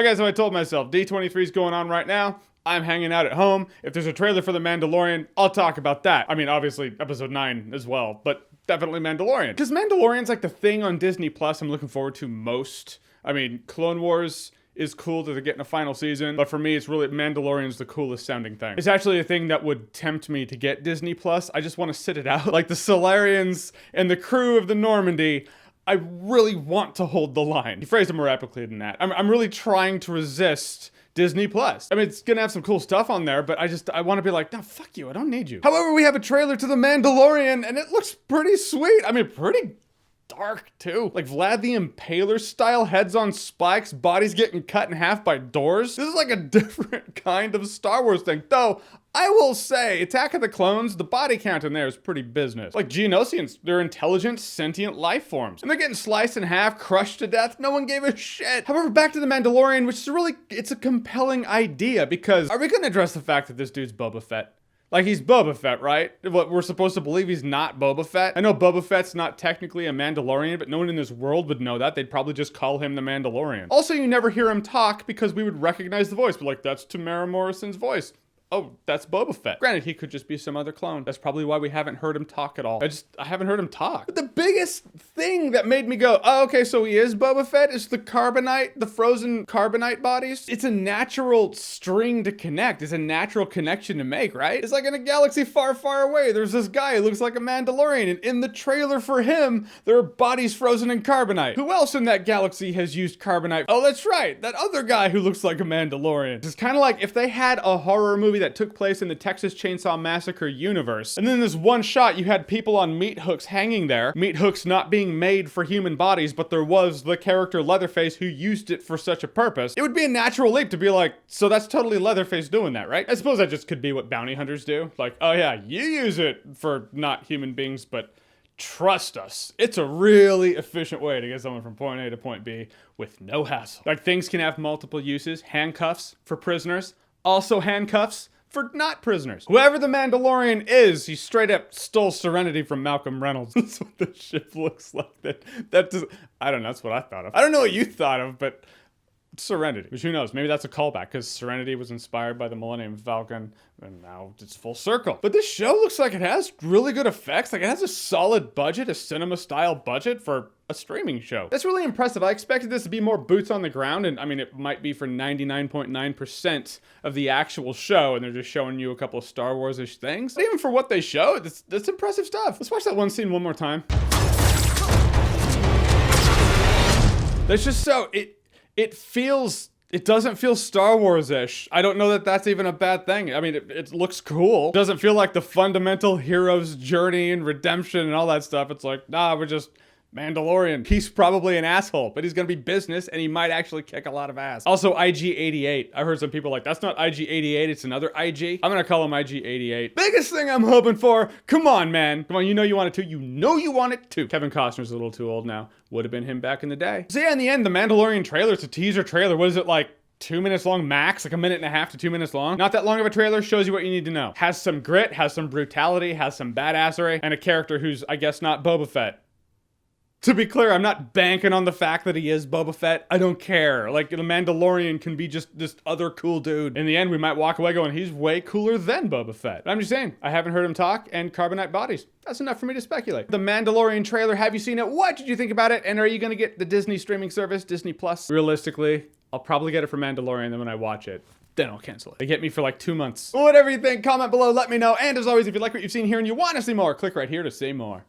Okay, so I told myself, D23 is going on right now. I'm hanging out at home. If there's a trailer for The Mandalorian, I'll talk about that. I mean, obviously, episode 9 as well, but definitely Mandalorian. Because Mandalorian's like the thing on Disney Plus I'm looking forward to most. I mean, Clone Wars is cool that they're getting a final season, but for me, it's really Mandalorian's the coolest sounding thing. It's actually a thing that would tempt me to get Disney Plus. I just want to sit it out. Like the Solarians and the crew of the Normandy, I really want to hold the line. You phrased it more epically than that. I'm really trying to resist Disney Plus. I mean, it's gonna have some cool stuff on there, but I want to be like, no, fuck you, I don't need you. However, we have a trailer to The Mandalorian, and it looks pretty sweet. I mean, pretty dark too. Like Vlad the Impaler style, heads on spikes, bodies getting cut in half by doors. This is like a different kind of Star Wars thing. Though, I will say, Attack of the Clones, the body count in there is pretty business. Like Geonosians, they're intelligent, sentient life forms. And they're getting sliced in half, crushed to death. No one gave a shit. However, back to The Mandalorian, which is it's a compelling idea because are we gonna address the fact that this dude's Boba Fett? Like, he's Boba Fett, right? What, we're supposed to believe he's not Boba Fett? I know Boba Fett's not technically a Mandalorian, but no one in this world would know that. They'd probably just call him the Mandalorian. Also, you never hear him talk because we would recognize the voice. But like, that's Tamara Morrison's voice. Oh, that's Boba Fett. Granted, he could just be some other clone. That's probably why we haven't heard him talk at all. I haven't heard him talk. But the biggest thing that made me go, oh, okay, so he is Boba Fett, is the Carbonite, the frozen Carbonite bodies. It's a natural string to connect. It's a natural connection to make, right? It's like in a galaxy far, far away, there's this guy who looks like a Mandalorian, and in the trailer for him, there are bodies frozen in Carbonite. Who else in that galaxy has used Carbonite? Oh, that's right, that other guy who looks like a Mandalorian. It's kind of like if they had a horror movie that took place in the Texas Chainsaw Massacre universe. And then in this one shot, you had people on meat hooks hanging there. Meat hooks not being made for human bodies, but there was the character Leatherface who used it for such a purpose. It would be a natural leap to be like, so that's totally Leatherface doing that, right? I suppose that just could be what bounty hunters do. Like, oh yeah, you use it for not human beings, but trust us, it's a really efficient way to get someone from point A to point B with no hassle. Like, things can have multiple uses. Handcuffs for prisoners, also handcuffs for not prisoners. Whoever the Mandalorian is, he straight up stole Serenity from Malcolm Reynolds. That's what the ship looks like. I don't know, that's what I thought of. I don't know what you thought of, but Serenity. Which who knows, maybe that's a callback, because Serenity was inspired by the Millennium Falcon, and now it's full circle. But this show looks like it has really good effects. Like, it has a solid budget, a cinema-style budget for a streaming show. That's really impressive. I expected this to be more boots on the ground, and I mean, it might be for 99.9% of the actual show, and they're just showing you a couple of Star Wars-ish things. But even for what they show, that's impressive stuff. Let's watch that one scene one more time. That's just so, it doesn't feel Star Wars-ish. I don't know that that's even a bad thing. I mean, it looks cool. It doesn't feel like the fundamental hero's journey and redemption and all that stuff. It's like, nah, we're just Mandalorian. He's probably an asshole, but he's gonna be business and he might actually kick a lot of ass. Also, IG-88. I heard some people like, that's not IG-88, it's another IG. I'm gonna call him IG-88. Biggest thing I'm hoping for, come on, man. Come on, you know you want it to. You know you want it to. Kevin Costner's a little too old now. Would have been him back in the day. So yeah, in the end, the Mandalorian trailer, it's a teaser trailer. What is it, like 2 minutes long max? Like 1.5 minutes to 2 minutes long? Not that long of a trailer, shows you what you need to know. Has some grit, has some brutality, has some badassery, and a character who's, I guess, not Boba Fett. To be clear, I'm not banking on the fact that he is Boba Fett. I don't care. Like, the Mandalorian can be just this other cool dude. In the end, we might walk away going, he's way cooler than Boba Fett. But I'm just saying, I haven't heard him talk, and Carbonite bodies. That's enough for me to speculate. The Mandalorian trailer, have you seen it? What did you think about it? And are you gonna get the Disney streaming service, Disney Plus? Realistically, I'll probably get it for Mandalorian, then when I watch it, then I'll cancel it. They get me for like 2 months. Whatever you think, comment below, let me know. And as always, if you like what you've seen here and you want to see more, click right here to see more.